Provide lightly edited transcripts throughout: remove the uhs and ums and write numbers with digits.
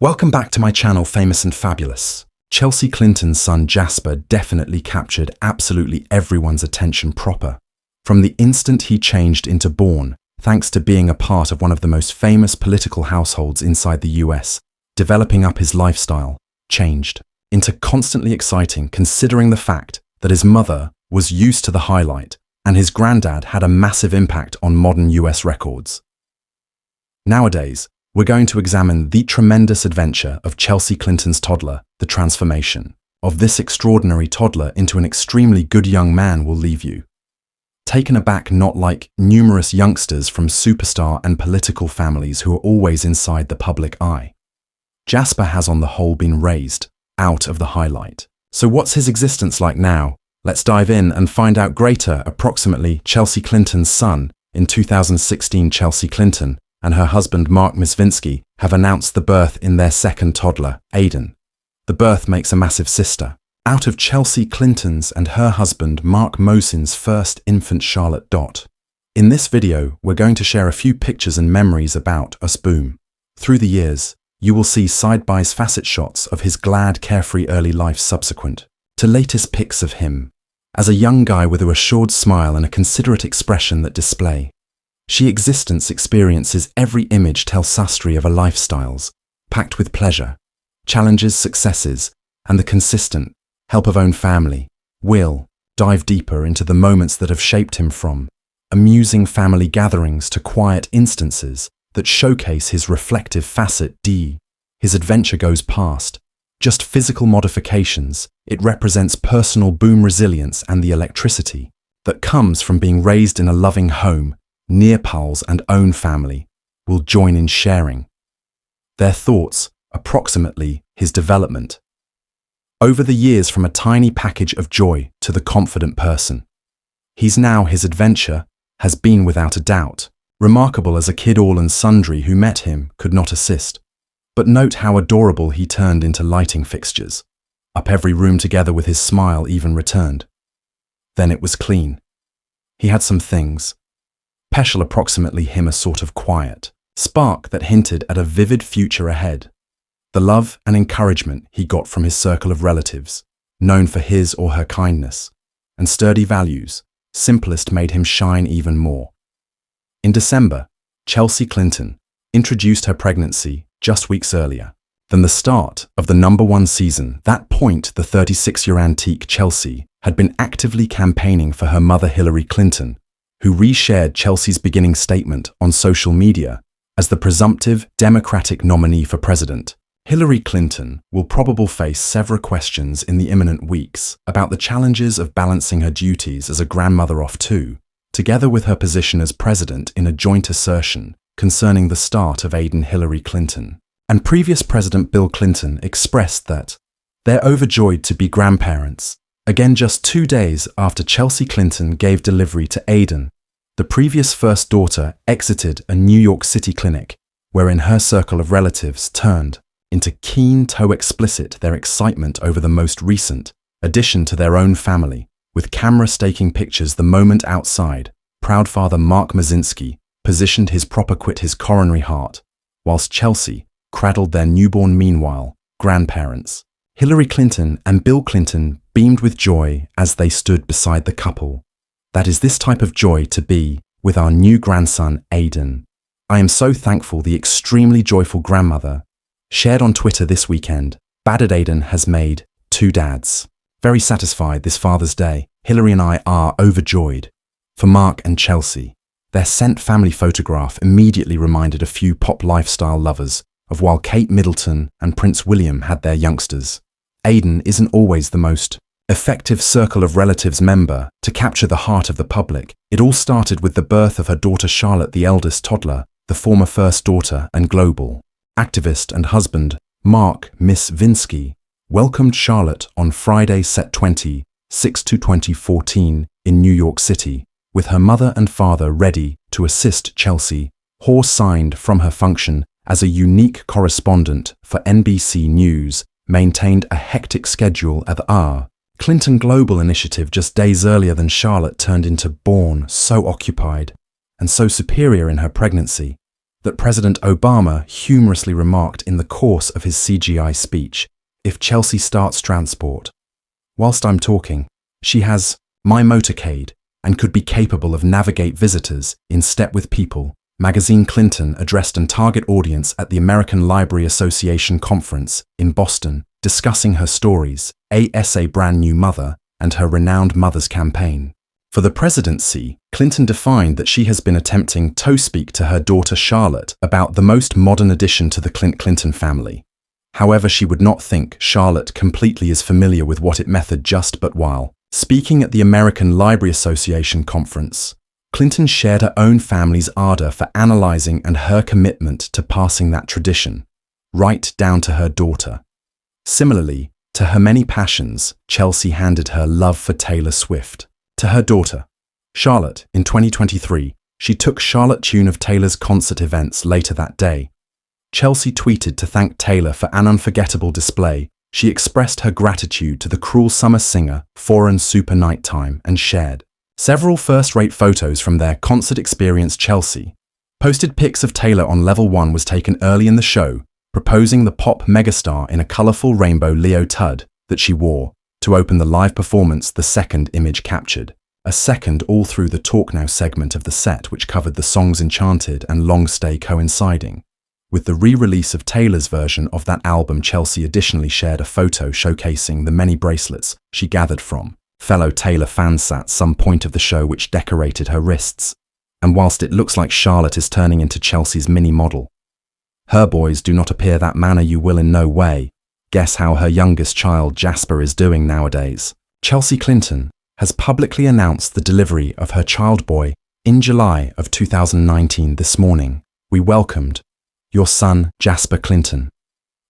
Welcome back to my channel, Famous and Fabulous. Chelsea Clinton's son Jasper definitely captured absolutely everyone's attention proper. From the instant he changed into Bourne, thanks to being a part of one of the most famous political households inside the US, developing up his lifestyle, changed into constantly exciting, considering the fact that his mother was used to the highlight and his granddad had a massive impact on modern US records. Nowadays, we're going to examine the tremendous adventure of Chelsea Clinton's toddler. The transformation of this extraordinary toddler into an extremely good young man will leave you taken aback, not like numerous youngsters from superstar and political families who are always inside the public eye. Jasper has on the whole been raised out of the highlight. So what's his existence like now? Let's dive in and find out greater. Approximately Chelsea Clinton's son, in 2016, Chelsea Clinton and her husband Mark Misvinsky have announced the birth in their second toddler, Aiden. The birth makes a massive sister out of Chelsea Clinton's and her husband Mark Mosin's first infant, Charlotte. In this video, we're going to share a few pictures and memories about us. Boom. Through the years, you will see side-by-side facet shots of his glad, carefree early life subsequent to latest pics of him as a young guy with a assured smile and a considerate expression that display. She existence experiences every image tells sastry of a lifestyles packed with pleasure, challenges, successes, and the consistent help of own family. We'll dive deeper into the moments that have shaped him, from amusing family gatherings to quiet instances that showcase his reflective facet. His adventure goes past just physical modifications. It represents personal boom resilience and the electricity that comes from being raised in a loving home. Near pals and own family will join in sharing their thoughts, approximately his development over the years, from a tiny package of joy to the confident person he's now. His adventure has been without a doubt remarkable. As a kid, all and sundry who met him could not assist but note how adorable he turned into lighting fixtures up every room together with his smile even returned. Then it was clean. He had some things special, approximately him, a sort of quiet spark that hinted at a vivid future ahead. The love and encouragement he got from his circle of relatives, known for his or her kindness and sturdy values, simplest, made him shine even more. In December, Chelsea Clinton introduced her pregnancy just weeks earlier than the start of the #1 season. That point, the 36-year antique Chelsea had been actively campaigning for her mother Hillary Clinton, who reshared Chelsea's beginning statement on social media as the presumptive Democratic nominee for president. Hillary Clinton will probably face several questions in the imminent weeks about the challenges of balancing her duties as a grandmother off together with her position as president, in a joint assertion concerning the start of Aiden. Hillary Clinton and previous President Bill Clinton expressed that they're overjoyed to be grandparents. Again, just 2 days after Chelsea Clinton gave delivery to Aiden, the previous first daughter exited a New York City clinic, wherein her circle of relatives turned into keen toe explicit their excitement over the most recent addition to their own family, with camera staking pictures the moment outside. Proud father Mark Misvinsky positioned his proper quit his coronary heart, whilst Chelsea cradled their newborn. Meanwhile, grandparents Hillary Clinton and Bill Clinton beamed with joy as they stood beside the couple. That is this type of joy to be with our new grandson, Aiden. I am so thankful. The extremely joyful grandmother shared on Twitter this weekend. Battered Aiden has made 2 dads. Very satisfied this Father's Day. Hillary and I are overjoyed. For Mark and Chelsea, their sent family photograph immediately reminded a few pop lifestyle lovers of while Kate Middleton and Prince William had their youngsters. Aiden isn't always the most effective circle of relatives member to capture the heart of the public. It all started with the birth of her daughter Charlotte, the eldest toddler. The former first daughter and global activist and husband Mark Misvinsky welcomed Charlotte on Friday, Set 26/2014 in New York City, with her mother and father ready to assist. Chelsea, who signed from her function as a unique correspondent for NBC News, maintained a hectic schedule at the Clinton Global Initiative just days earlier than Charlotte turned into Bourne, so occupied and so superior in her pregnancy that President Obama humorously remarked in the course of his CGI speech, "If Chelsea starts transport, whilst I'm talking, she has my motorcade and could be capable of navigate visitors in step with people." Magazine Clinton addressed an target audience at the American Library Association conference in Boston, discussing her stories, as a brand new mother, and her renowned mother's campaign. For the presidency, Clinton defined that she has been attempting to speak to her daughter Charlotte about the most modern addition to the Clinton family. However, she would not think Charlotte completely is familiar with what it method just but while speaking at the American Library Association conference, Clinton shared her own family's ardor for analyzing and her commitment to passing that tradition, right down to her daughter. Similarly, to her many passions, Chelsea handed her love for Taylor Swift to her daughter, Charlotte. In 2023, she took Charlotte tune of Taylor's concert events later that day. Chelsea tweeted to thank Taylor for an unforgettable display. She expressed her gratitude to the cruel summer singer, Foreign Super Nighttime, and shared several first-rate photos from their concert experience. Chelsea posted pics of Taylor on Level 1 was taken early in the show, proposing the pop megastar in a colourful rainbow leotard that she wore to open the live performance. The second image captured a second all through the Talk Now segment of the set, which covered the songs Enchanted and Long Stay coinciding with the re-release of Taylor's version of that album. Chelsea additionally shared a photo showcasing the many bracelets she gathered from fellow Taylor fans at some point of the show, which decorated her wrists. And whilst it looks like Charlotte is turning into Chelsea's mini model, her boys do not appear that manner. You will in no way guess how her youngest child Jasper is doing nowadays. Chelsea Clinton has publicly announced the delivery of her child boy in July of 2019. This morning, we welcomed your son, Jasper Clinton.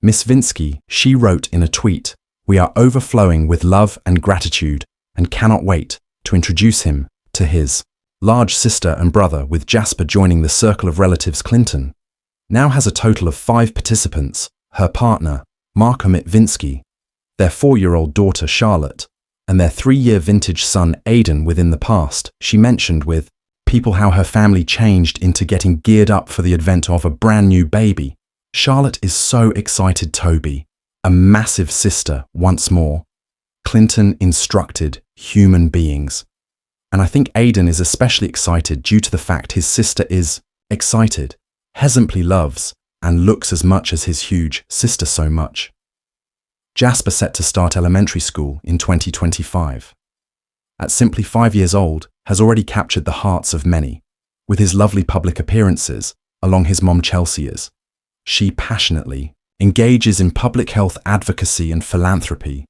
Miss Vinsky, she wrote in a tweet, "We are overflowing with love and gratitude and cannot wait to introduce him to his large sister and brother." With Jasper joining the circle of relatives, Clinton now has a total of 5 participants: her partner, Mark-Amit Vinsky, their 4-year-old daughter Charlotte, and their 3-year vintage son Aiden. Within the past, she mentioned with people how her family changed into getting geared up for the advent of a brand new baby. Charlotte is so excited to be a massive sister once more. Clinton instructed human beings. And I think Aiden is especially excited due to the fact his sister is excited, hesitantly loves, and looks as much as his huge sister so much. Jasper set to start elementary school in 2025. At simply 5 years old, has already captured the hearts of many, with his lovely public appearances along his mom Chelsea is. She passionately engages in public health advocacy and philanthropy.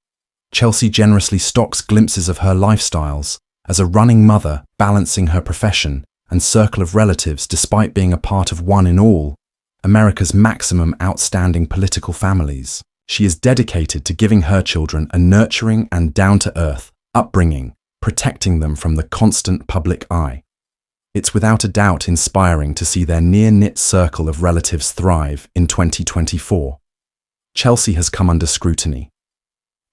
Chelsea generously stocks glimpses of her lifestyles as a running mother, balancing her profession and circle of relatives despite being a part of one in all America's maximum outstanding political families. She is dedicated to giving her children a nurturing and down-to-earth upbringing, protecting them from the constant public eye. It's without a doubt inspiring to see their near-knit circle of relatives thrive in 2024. Chelsea has come under scrutiny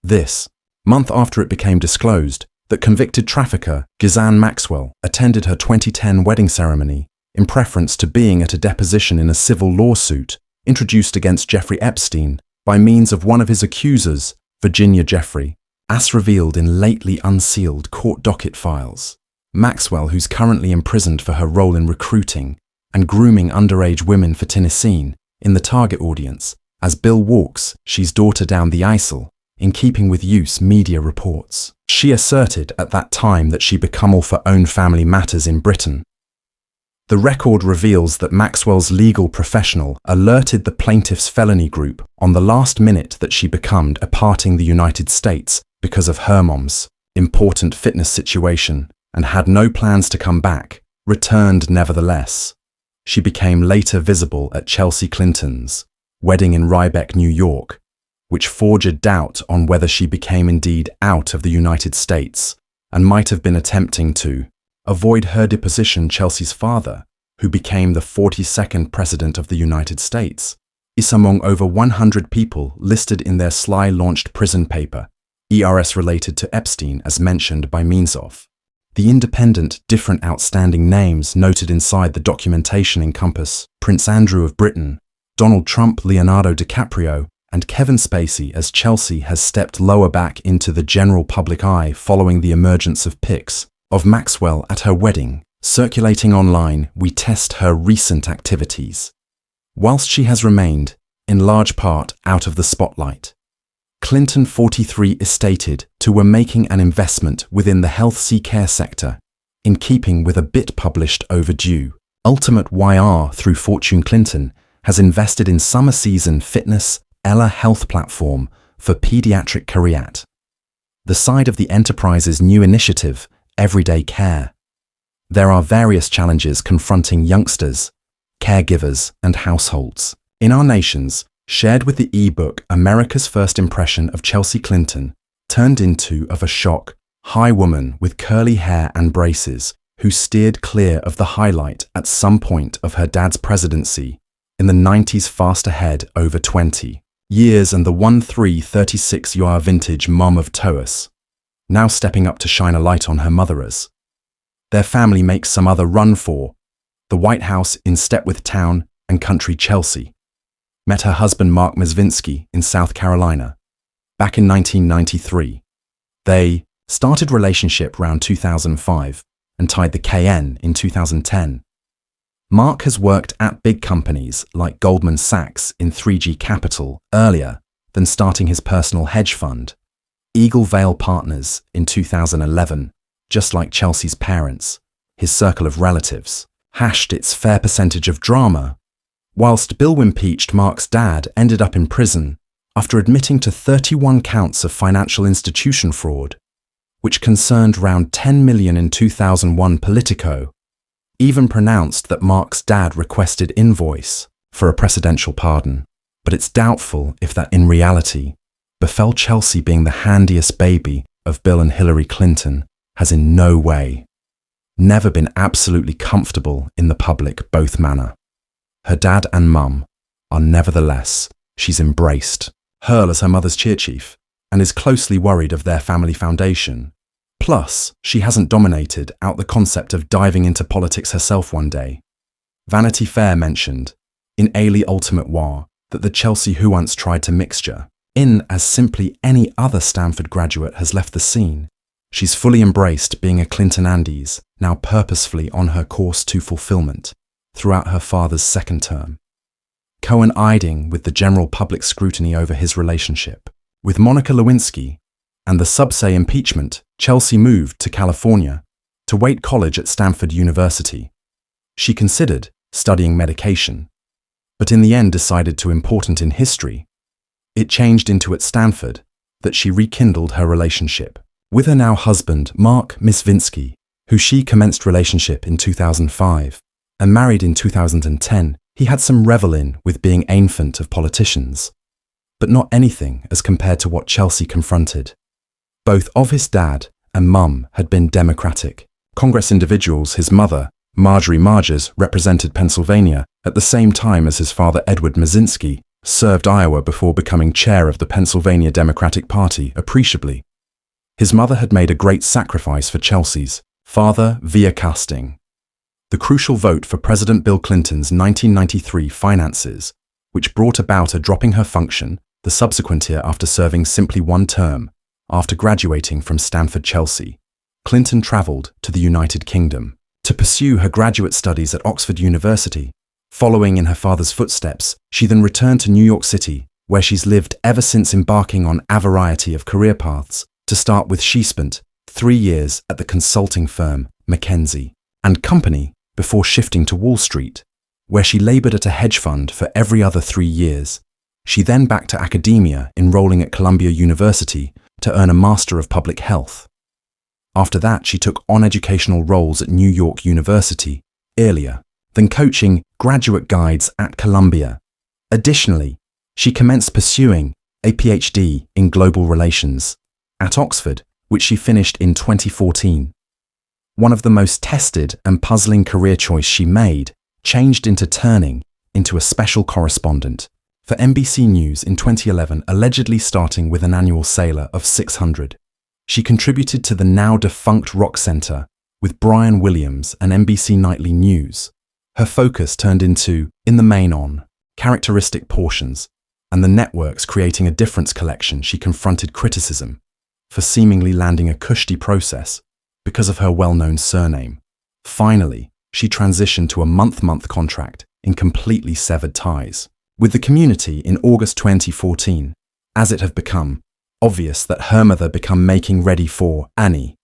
this month after it became disclosed that convicted trafficker Ghislaine Maxwell attended her 2010 wedding ceremony in preference to being at a deposition in a civil lawsuit introduced against Jeffrey Epstein by means of one of his accusers, Virginia Jeffrey, as revealed in lately unsealed court docket files. Maxwell, who's currently imprisoned for her role in recruiting and grooming underage women for Tennessee, in the target audience, as Bill walks she's daughter down the aisle, in keeping with media reports. She asserted at that time that she become all for own family matters in Britain. The record reveals that Maxwell's legal professional alerted the plaintiff's felony group on the last minute that she became departing the United States because of her mom's important fitness situation and had no plans to come back, returned nevertheless. She became later visible at Chelsea Clinton's wedding in Rhinebeck, New York, which forged doubt on whether she became indeed out of the United States and might have been attempting to avoid her deposition. Chelsea's father, who became the 42nd president of the United States, is among over 100 people listed in their sly launched prison paper, ERS related to Epstein as mentioned by means of The independent, different outstanding names noted inside the documentation encompass Prince Andrew of Britain, Donald Trump, Leonardo DiCaprio, and Kevin Spacey, as Chelsea has stepped lower back into the general public eye following the emergence of pics of Maxwell at her wedding. Circulating online, we test her recent activities. Whilst she has remained, in large part, out of the spotlight, Clinton 43 is stated to were making an investment within the health care sector, in keeping with a bit published overdue. Ultimate YR through Fortune Clinton has invested in summer season fitness Ella health platform for pediatric Kiryat, the side of the enterprise's new initiative, Everyday Care. There are various challenges confronting youngsters, caregivers, and households in our nations, shared with the e-book America's First Impression of Chelsea Clinton, turned into of a shock, high woman with curly hair and braces who steered clear of the highlight at some point of her dad's presidency in the 90s, fast ahead over 20 years, and the 1336 vintage mom of Toas, now stepping up to shine a light on her motherers. Their family makes some other run for the White House in step with town and country Chelsea. Met her husband Mark Mizvinsky in South Carolina back in 1993. They started relationship around 2005 and tied the KN in 2010. Mark has worked at big companies like Goldman Sachs in 3G Capital earlier than starting his personal hedge fund, Eagle Vale Partners, in 2011, just like Chelsea's parents. His circle of relatives hashed its fair percentage of drama. Whilst Bill impeached Mark's dad ended up in prison after admitting to 31 counts of financial institution fraud, which concerned around 10 million in 2001. Politico even pronounced that Mark's dad requested invoice for a presidential pardon, but it's doubtful if that in reality befell. Chelsea, being the handiest baby of Bill and Hillary Clinton, has in no way never been absolutely comfortable in the public both manner. Her dad and mum are nevertheless, she's embraced her as her mother's cheer chief and is closely worried of their family foundation. Plus, she hasn't dominated out the concept of diving into politics herself one day. Vanity Fair mentioned in Ailey Ultimate War that the Chelsea who once tried to mixture in as simply any other Stanford graduate has left the scene. She's fully embraced being a Clinton Andes, now purposefully on her course to fulfillment throughout her father's second term, coinciding with the general public scrutiny over his relationship with Monica Lewinsky and the Subsay impeachment. Chelsea moved to California to wait college at Stanford University. She considered studying medication, but in the end decided to important in history. It changed into at Stanford that she rekindled her relationship with her now husband, Mark Mizvinsky, who she commenced relationship in 2005 and married in 2010. He had some revel in with being infant of politicians, but not anything as compared to what Chelsea confronted. Both of his dad and mum had been Democratic Congress individuals. His mother, Marjorie Margers, represented Pennsylvania at the same time as his father, Edward Mazinski, served Iowa before becoming chair of the Pennsylvania Democratic Party appreciably. His mother had made a great sacrifice for Chelsea's father via casting the crucial vote for President Bill Clinton's 1993 finances, which brought about a dropping her function the subsequent year after serving simply one term. After graduating from Stanford, Chelsea, Clinton travelled to the United Kingdom to pursue her graduate studies at Oxford University. Following in her father's footsteps, she then returned to New York City, where she's lived ever since, embarking on a variety of career paths. To start with, she spent 3 years at the consulting firm McKinsey & Company before shifting to Wall Street, where she laboured at a hedge fund for every other 3 years. She then back to academia, enrolling at Columbia University to earn a Master of Public Health. After that, she took on educational roles at New York University earlier, then coaching graduate guides at Columbia. Additionally, she commenced pursuing a PhD in global relations at Oxford, which she finished in 2014. One of the most tested and puzzling career choice she made changed into turning into a special correspondent for NBC News in 2011, allegedly starting with an annual sailor of 600. She contributed to the now defunct Rock Center with Brian Williams and NBC Nightly News. Her focus turned into In the Main On, characteristic portions, and the networks creating a difference collection. She confronted criticism for seemingly landing a cushy process because of her well-known surname. Finally, she transitioned to a month-month contract in completely severed ties with the community in August 2014, as it had become obvious that her mother became making ready for Annie.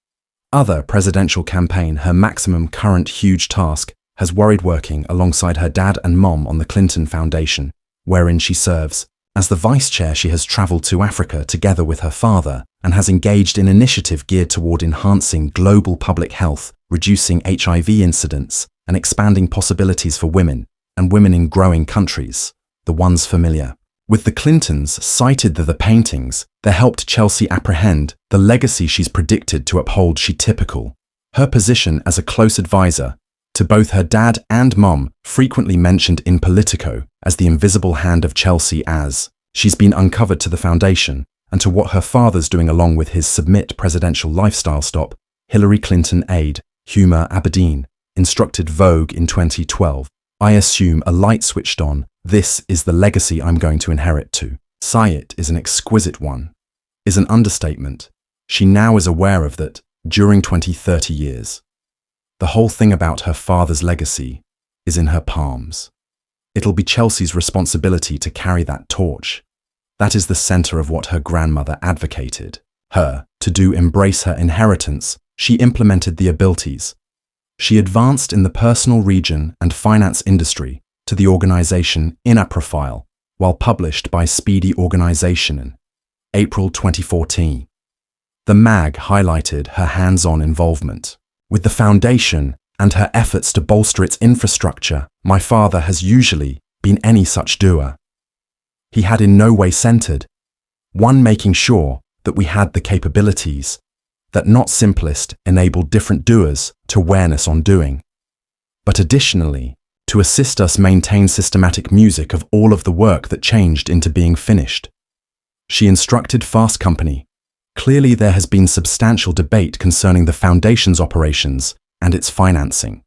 Other presidential campaign, her maximum current huge task has worried working alongside her dad and mom on the Clinton Foundation, wherein she serves. As the vice chair, she has traveled to Africa together with her father and has engaged in initiative geared toward enhancing global public health, reducing HIV incidents, and expanding possibilities for women and women in growing countries. The ones familiar with the Clintons cited that the paintings that helped Chelsea apprehend the legacy she's predicted to uphold. She typical. Her position as a close advisor to both her dad and mom, frequently mentioned in Politico as the invisible hand of Chelsea, as she's been uncovered to the foundation and to what her father's doing along with his submit presidential lifestyle. Stop. Hillary Clinton aide Huma Abedin instructed Vogue in 2012. I assume a light switched on. This is the legacy I'm going to inherit to. Say it is an exquisite one, is an understatement. She now is aware of that during 20-30 years. The whole thing about her father's legacy is in her palms. It'll be Chelsea's responsibility to carry that torch. That is the center of what her grandmother advocated her to do. Embrace her inheritance. She implemented the abilities. She advanced in the personal region and finance industry to the organization Inner Profile, while published by Speedy Organization in April 2014. The mag highlighted her hands-on involvement with the foundation and her efforts to bolster its infrastructure. My father has usually been any such doer. He had in no way centered one, making sure that we had the capabilities that not simplest enabled different doers to awareness on doing, but additionally to assist us maintain systematic music of all of the work that changed into being finished. She instructed Fast Company. Clearly there has been substantial debate concerning the foundation's operations and its financing,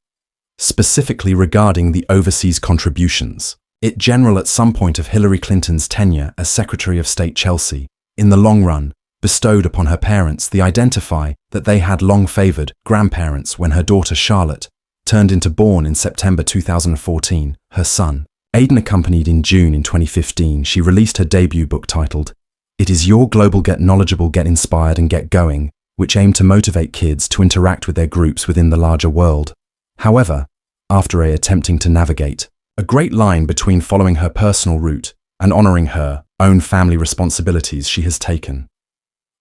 specifically regarding the overseas contributions. It general at some point of Hillary Clinton's tenure as Secretary of State. Chelsea, in the long run, bestowed upon her parents the identify that they had long favored grandparents when her daughter Charlotte turned into born in September 2014, her son. Aiden accompanied in June in 2015. She released her debut book titled It Is Your Global Get Knowledgeable, Get Inspired and Get Going, which aimed to motivate kids to interact with their groups within the larger world. However, after attempting to navigate a great line between following her personal route and honoring her own family responsibilities, she has taken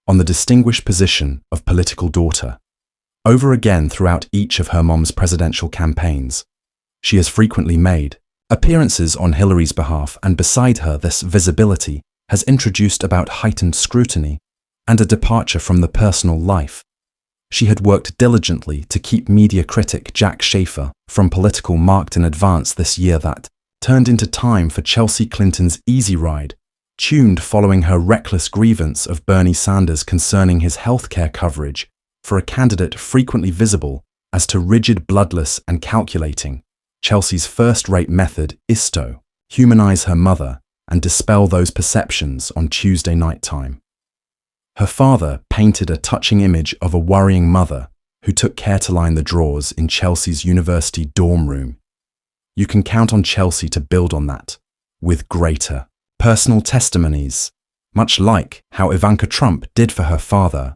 on the distinguished position of political daughter. Over again throughout each of her mom's presidential campaigns, she has frequently made appearances on Hillary's behalf, and beside her this visibility has introduced about heightened scrutiny and a departure from the personal life. She had worked diligently to keep media critic Jack Schaefer from political marked in advance this year that turned into time for Chelsea Clinton's easy ride, tuned following her reckless grievance of Bernie Sanders concerning his healthcare coverage for a candidate frequently visible as to rigid, bloodless and calculating. Chelsea's first-rate method is to humanize her mother and dispel those perceptions on Tuesday night time. Her father painted a touching image of a worrying mother who took care to line the drawers in Chelsea's university dorm room. You can count on Chelsea to build on that with greater personal testimonies, much like how Ivanka Trump did for her father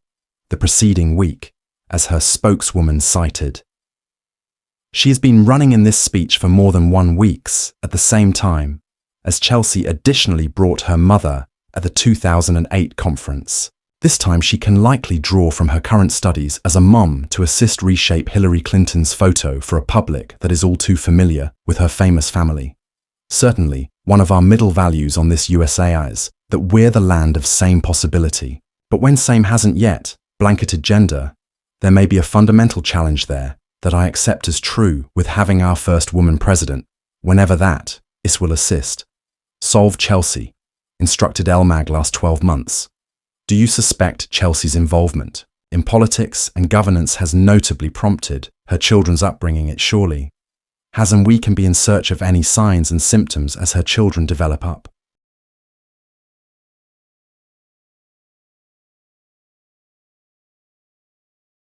the preceding week, as her spokeswoman cited. She has been running in this speech for more than 1 week at the same time as Chelsea additionally brought her mother at the 2008 conference. This time she can likely draw from her current studies as a mom to assist reshape Hillary Clinton's photo for a public that is all too familiar with her famous family. Certainly, one of our middle values on this USA is that we're the land of same possibility. But when same hasn't yet blanketed gender, there may be a fundamental challenge there that I accept as true with having our first woman president, whenever that is will assist. Solve Chelsea, instructed LMAG last 12 months. Do you suspect Chelsea's involvement in politics and governance has notably prompted her children's upbringing it surely. Has and we can be in search of any signs and symptoms as her children develop up.